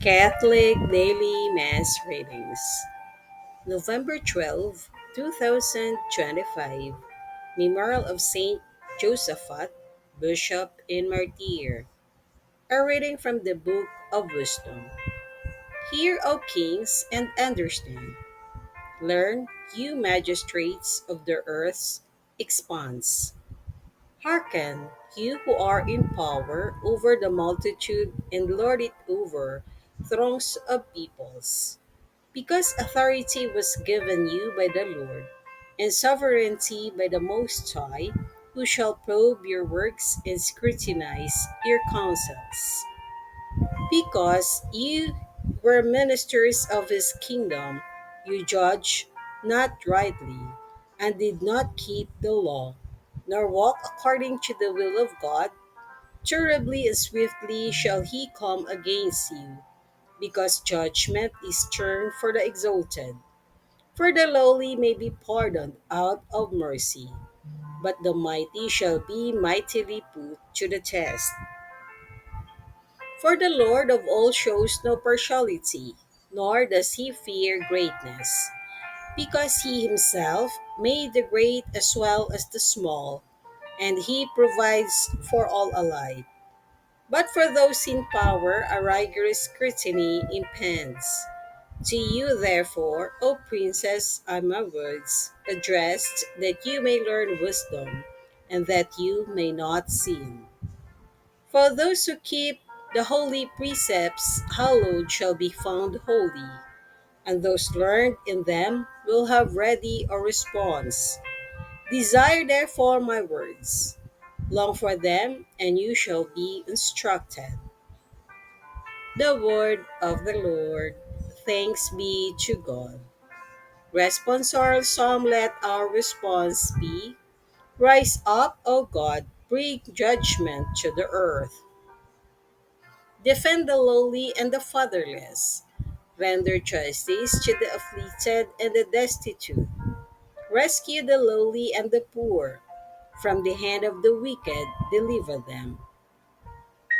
Catholic Daily Mass Readings, November 12, 2025, Memorial of Saint Josaphat, Bishop and Martyr. A reading from the Book of Wisdom. Hear, O kings, and understand. Learn, you magistrates of the earth's expanse. Hearken, you who are in power over the multitude and lord it over throngs of peoples. Because authority was given you by the Lord, and sovereignty by the Most High, who shall probe your works and scrutinize your counsels. Because you were ministers of his kingdom, you judged not rightly, and did not keep the law, nor walk according to the will of God. Terribly and swiftly shall he come against you, because judgment is turned for the exalted. For the lowly may be pardoned out of mercy, but the mighty shall be mightily put to the test. For the Lord of all shows no partiality, nor does he fear greatness, because he himself made the great as well as the small, and he provides for all alike. But for those in power, a rigorous scrutiny impends. To you, therefore, O princess, are my words addressed, that you may learn wisdom, and that you may not sin. For those who keep the holy precepts, hallowed shall be found holy, and those learned in them will have ready a response. Desire therefore my words, long for them, and you shall be instructed. The word of the Lord. Thanks be to God. Responsorial Psalm. Let our response be: Rise up, O God, bring judgment to the earth. Defend the lowly and the fatherless. Render justice to the afflicted and the destitute. Rescue the lowly and the poor. From the hand of the wicked, deliver them.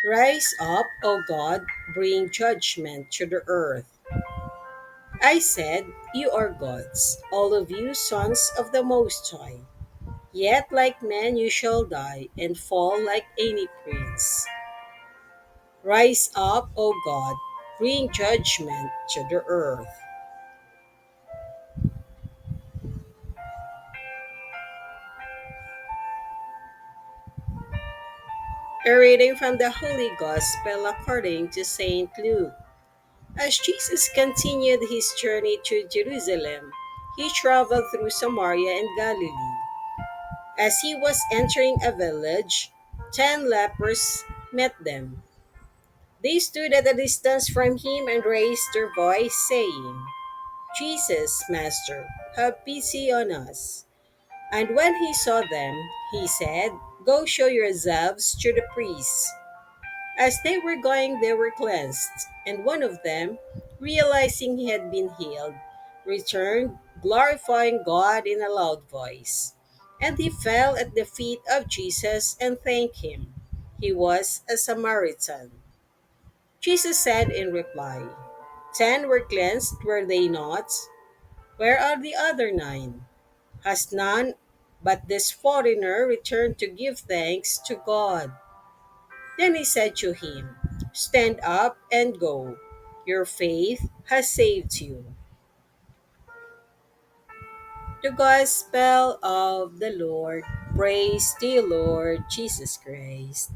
Rise up, O God, bring judgment to the earth. I said, You are gods, all of you sons of the Most High. Yet like men you shall die, and fall like any prince. Rise up, O God, bring judgment to the earth. A reading from the Holy Gospel according to St. Luke. As Jesus continued his journey to Jerusalem, he traveled through Samaria and Galilee. As he was entering a village, 10 lepers met them. They stood at a distance from him and raised their voice, saying, Jesus, Master, have pity on us. And when he saw them, he said, Go show yourselves to the priests. As they were going, they were cleansed, and one of them, realizing he had been healed, returned, glorifying God in a loud voice. And he fell at the feet of Jesus and thanked him. He was a Samaritan. Jesus said in reply, 10 were cleansed, were they not? Where are the other 9? Has none but this foreigner returned to give thanks to God? Then he said to him, Stand up and go. Your faith has saved you. The Gospel of the Lord. Praise to you, Lord Jesus Christ.